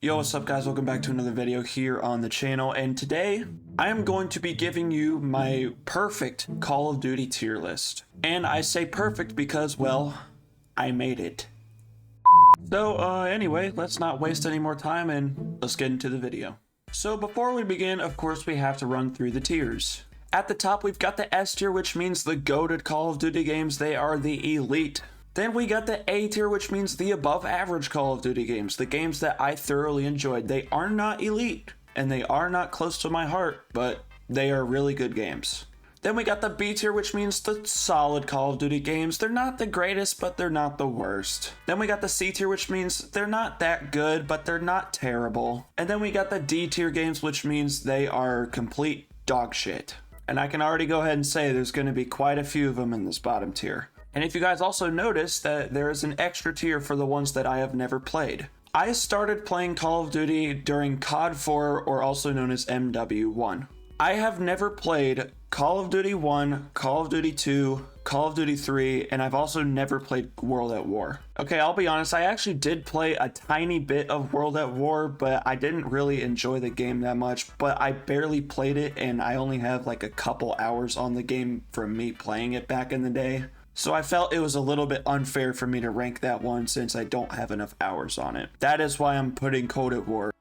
Yo, what's up guys? Welcome back to another video here on the channel, and today I am going to be giving you my perfect Call of Duty tier list. And I say perfect because, well, I made it. So anyway, let's not waste any more time and let's get into the video. So before we begin, of course, we have to run through the tiers. At the top, we've got the S tier, which means the goated Call of Duty games. They are the elite. Then we got the A tier, which means the above average Call of Duty games, the games that I thoroughly enjoyed. They are not elite, and they are not close to my heart, but they are really good games. Then we got the B tier, which means the solid Call of Duty games. They're not the greatest, but they're not the worst. Then we got the C tier, which means they're not that good, but they're not terrible. And then we got the D tier games, which means they are complete dog shit. And I can already go ahead and say there's going to be quite a few of them in this bottom tier. And if you guys also notice that there is an extra tier for the ones that I have never played. I started playing Call of Duty during COD 4, or also known as MW1. I have never played Call of Duty 1, Call of Duty 2, Call of Duty 3, and I've also never played World at War. Okay, I'll be honest, I actually did play a tiny bit of World at War, but I didn't really enjoy the game that much, but I barely played it, and I only have like a couple hours on the game from me playing it back in the day. So I felt it was a little bit unfair for me to rank that one since I don't have enough hours on it. That is why I'm putting Cold at War.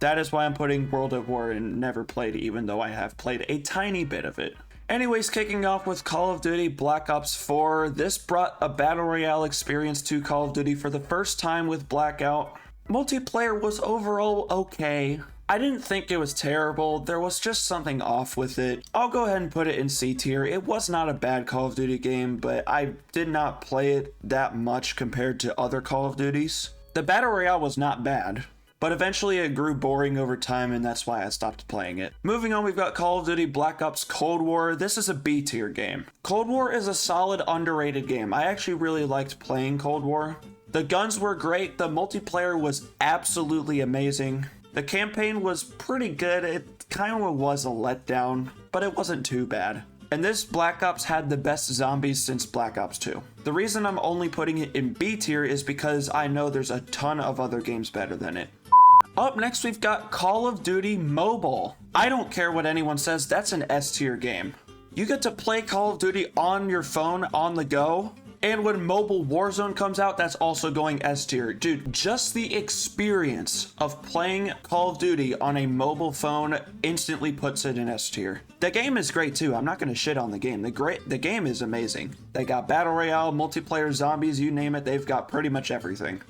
That is why I'm putting World at War and never played it, even though I have played a tiny bit of it. Anyways, kicking off with Call of Duty Black Ops 4. This brought a Battle Royale experience to Call of Duty for the first time with Blackout. Multiplayer was overall okay. I didn't think it was terrible, there was just something off with it. I'll go ahead and put it in C tier. It was not a bad Call of Duty game, but I did not play it that much compared to other Call of Duties. The Battle Royale was not bad, but eventually it grew boring over time, and that's why I stopped playing it. Moving on, we've got Call of Duty Black Ops Cold War. This is a B tier game. Cold War is a solid, underrated game. I actually really liked playing Cold War. The guns were great, the multiplayer was absolutely amazing. The campaign was pretty good. It kind of was a letdown, but it wasn't too bad. And this Black Ops had the best zombies since Black Ops 2. The reason I'm only putting it in B tier is because I know there's a ton of other games better than it. Up next, we've got Call of Duty Mobile. I don't care what anyone says, that's an S tier game. You get to play Call of Duty on your phone on the go. And when Mobile Warzone comes out, that's also going S tier. Dude, just the experience of playing Call of Duty on a mobile phone instantly puts it in S tier. The game is great too. I'm not going to shit on the game. The game is amazing. They got Battle Royale, multiplayer, zombies, you name it. They've got pretty much everything.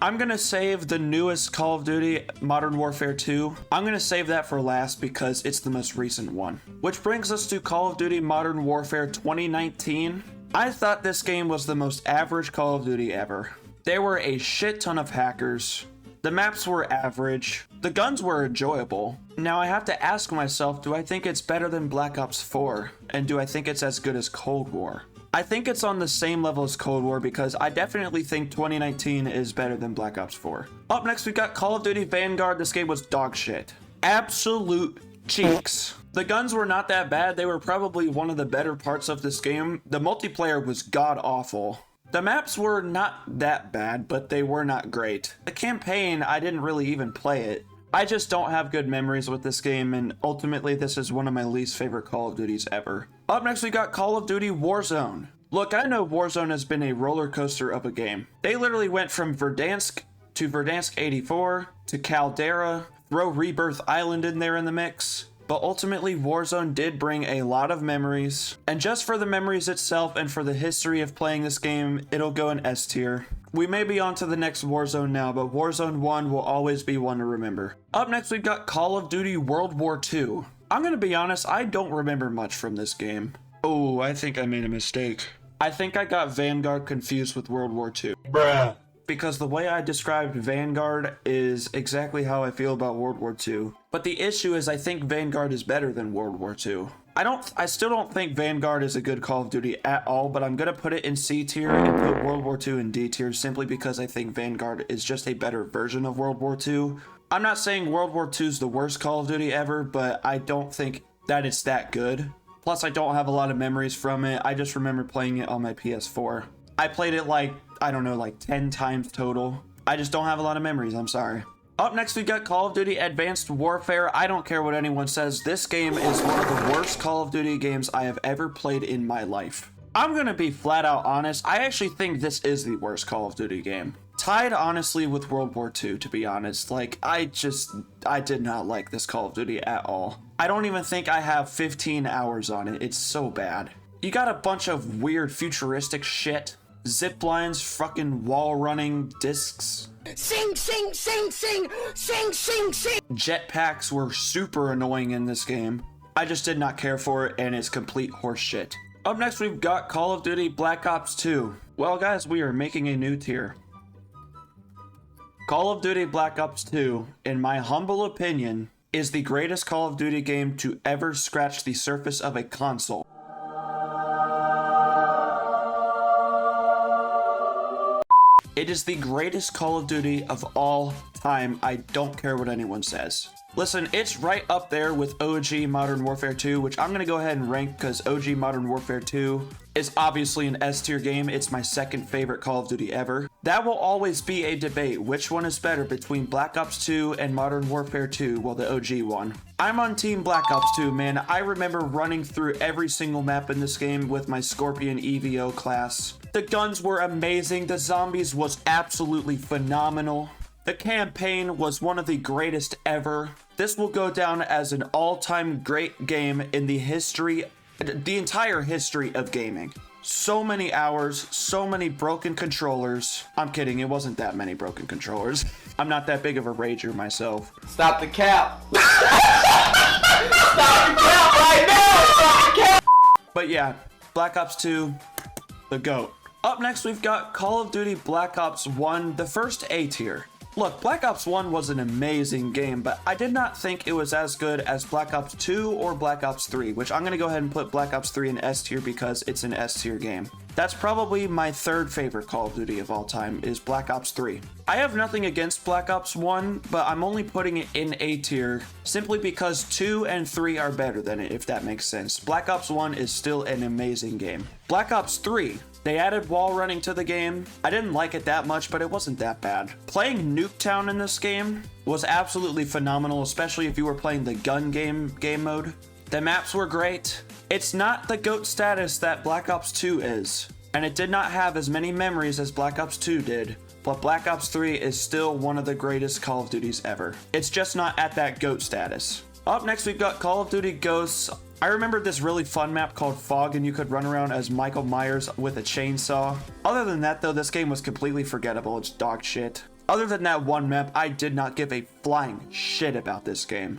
I'm going to save the newest Call of Duty, Modern Warfare 2. I'm going to save that for last because it's the most recent one. Which brings us to Call of Duty Modern Warfare 2019. I thought this game was the most average Call of Duty ever. There were a shit ton of hackers. The maps were average. The guns were enjoyable. Now I have to ask myself, do I think it's better than Black Ops 4? And do I think it's as good as Cold War? I think it's on the same level as Cold War because I definitely think 2019 is better than Black Ops 4. Up next, we got Call of Duty Vanguard. This game was dog shit. Absolute cheeks. The guns were not that bad. They were probably one of the better parts of this game. The multiplayer was god awful. The maps were not that bad, but they were not great. The campaign, I didn't really even play it. I just don't have good memories with this game, and ultimately this is one of my least favorite Call of Duties ever. Up next, we got Call of Duty Warzone. Look, I know Warzone has been a roller coaster of a game. They literally went from Verdansk to Verdansk 84 to Caldera, throw Rebirth Island in there in the mix. But ultimately, Warzone did bring a lot of memories. And just for the memories itself and for the history of playing this game, it'll go in S tier. We may be on to the next Warzone now, but Warzone 1 will always be one to remember. Up next, we've got Call of Duty World War II. I'm gonna be honest, I don't remember much from this game. Oh, I think I made a mistake. I think I got Vanguard confused with World War II. Bruh. Because the way I described Vanguard is exactly how I feel about World War II. But the issue is I think Vanguard is better than World War II. I still don't think Vanguard is a good Call of Duty at all, but I'm gonna put it in C tier and put World War II in D tier simply because I think Vanguard is just a better version of World War II. I'm not saying World War II is the worst Call of Duty ever, but I don't think that it's that good. Plus, I don't have a lot of memories from it. I just remember playing it on my PS4. I played it like, I don't know, like 10 times total. I just don't have a lot of memories, I'm sorry. Up next, we got Call of Duty Advanced Warfare. I don't care what anyone says. This game is one of the worst Call of Duty games I have ever played in my life. I'm gonna be flat out honest. I actually think this is the worst Call of Duty game. Tied, honestly, with World War II, to be honest. Like, I did not like this Call of Duty at all. I don't even think I have 15 hours on it. It's so bad. You got a bunch of weird futuristic shit. Zip lines, fucking wall running discs. Sing, sing, sing, sing, sing, sing, sing. Jetpacks were super annoying in this game. I just did not care for it, and it's complete horseshit. Up next, we've got Call of Duty Black Ops 2. Well, guys, we are making a new tier. Call of Duty Black Ops 2, in my humble opinion, is the greatest Call of Duty game to ever scratch the surface of a console. It is the greatest Call of Duty of all time. I don't care what anyone says. Listen, it's right up there with OG Modern Warfare 2, which I'm going to go ahead and rank because OG Modern Warfare 2 is obviously an S tier game. It's my second favorite Call of Duty ever. That will always be a debate. Which one is better between Black Ops 2 and Modern Warfare 2? Well, the OG one. I'm on Team Black Ops 2, man. I remember running through every single map in this game with my Scorpion EVO class. The guns were amazing. The zombies was absolutely phenomenal. The campaign was one of the greatest ever. This will go down as an all-time great game in the entire history of gaming. So many hours, so many broken controllers. I'm kidding, it wasn't that many broken controllers. I'm not that big of a rager myself. Stop the cap. Stop the cap right now. Stop the cap. But yeah, Black Ops 2, the GOAT. Up next, we've got Call of Duty Black Ops 1, the first A tier. Look, Black Ops 1 was an amazing game, but I did not think it was as good as Black Ops 2 or Black Ops 3, which I'm going to go ahead and put Black Ops 3 in S tier because it's an S tier game. That's probably my third favorite Call of Duty of all time is Black Ops 3. I have nothing against Black Ops 1, but I'm only putting it in A tier simply because 2 and 3 are better than it, if that makes sense. Black Ops 1 is still an amazing game. Black Ops 3. They added wall running to the game. I didn't like it that much, but it wasn't that bad. Playing Nuketown in this game was absolutely phenomenal, especially if you were playing the gun game mode. The maps were great. It's not the GOAT status that Black Ops 2 is, and it did not have as many memories as Black Ops 2 did, but Black Ops 3 is still one of the greatest Call of Duties ever. It's just not at that GOAT status. Up next, we've got Call of Duty Ghosts. I remember this really fun map called Fog, and you could run around as Michael Myers with a chainsaw. Other than that, though, this game was completely forgettable. It's dog shit. Other than that one map, I did not give a flying shit about this game.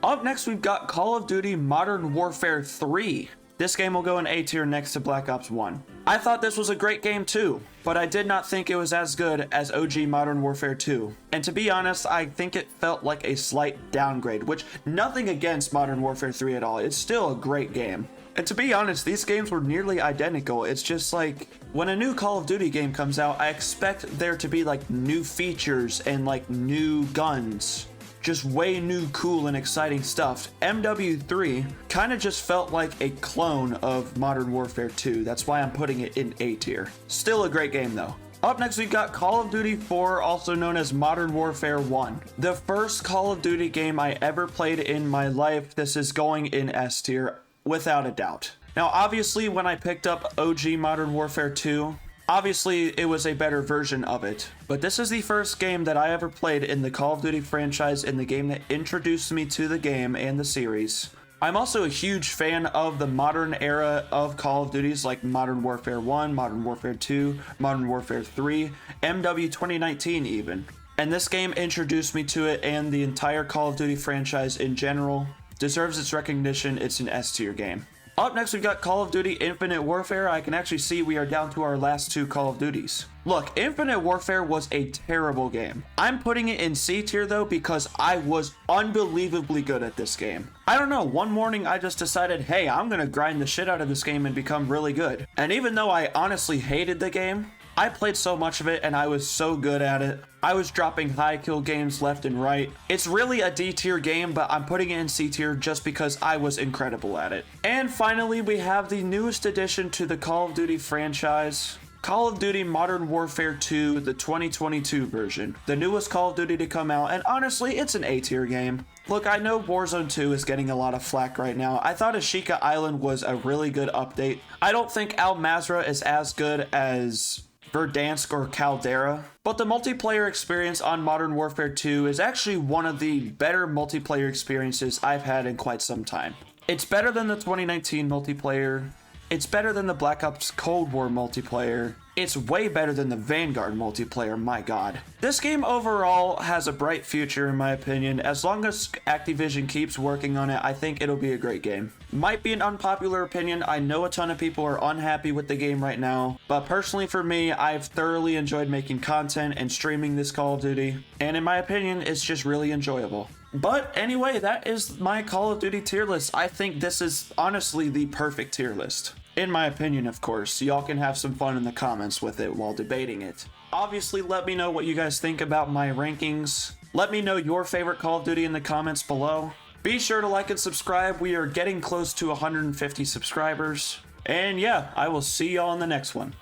Up next, we've got Call of Duty Modern Warfare 3. This game will go in A tier next to Black Ops 1. I thought this was a great game too, but I did not think it was as good as OG Modern Warfare 2. And to be honest, I think it felt like a slight downgrade, which nothing against Modern Warfare 3 at all. It's still a great game. And to be honest, these games were nearly identical. It's just like, when a new Call of Duty game comes out, I expect there to be like new features and like new guns. Just way new, cool, and exciting stuff. MW3 kind of just felt like a clone of Modern Warfare 2. That's why I'm putting it in A tier. Still a great game though. Up next, we've got Call of Duty 4, also known as Modern Warfare 1. The first Call of Duty game I ever played in my life. This is going in S tier, without a doubt. Now, obviously, when I picked up OG Modern Warfare 2, obviously, it was a better version of it, but this is the first game that I ever played in the Call of Duty franchise and the game that introduced me to the game and the series. I'm also a huge fan of the modern era of Call of Duties like Modern Warfare 1, Modern Warfare 2, Modern Warfare 3, MW 2019 even. And this game introduced me to it, and the entire Call of Duty franchise in general deserves its recognition. It's an S tier game. Up next, we've got Call of Duty Infinite Warfare. I can actually see we are down to our last two Call of Duties. Look, Infinite Warfare was a terrible game. I'm putting it in C tier though because I was unbelievably good at this game. I don't know, one morning I just decided, hey, I'm gonna grind the shit out of this game and become really good. And even though I honestly hated the game, I played so much of it and I was so good at it. I was dropping high kill games left and right. It's really a D tier game, but I'm putting it in C tier just because I was incredible at it. And finally, we have the newest addition to the Call of Duty franchise. Call of Duty Modern Warfare 2, the 2022 version. The newest Call of Duty to come out, and honestly, it's an A-tier game. Look, I know Warzone 2 is getting a lot of flack right now. I thought Ashika Island was a really good update. I don't think Al Mazrah is as good as Verdansk or Caldera, but the multiplayer experience on Modern Warfare 2 is actually one of the better multiplayer experiences I've had in quite some time. It's better than the 2019 multiplayer. It's better than the Black Ops Cold War multiplayer. It's way better than the Vanguard multiplayer, my god. This game overall has a bright future in my opinion. As long as Activision keeps working on it, I think it'll be a great game. Might be an unpopular opinion, I know a ton of people are unhappy with the game right now, but personally for me, I've thoroughly enjoyed making content and streaming this Call of Duty, and in my opinion, it's just really enjoyable. But anyway, that is my Call of Duty tier list. I think this is honestly the perfect tier list. In my opinion, of course. Y'all can have some fun in the comments with it while debating it. Obviously, let me know what you guys think about my rankings. Let me know your favorite Call of Duty in the comments below. Be sure to like and subscribe. We are getting close to 150 subscribers. And yeah, I will see y'all in the next one.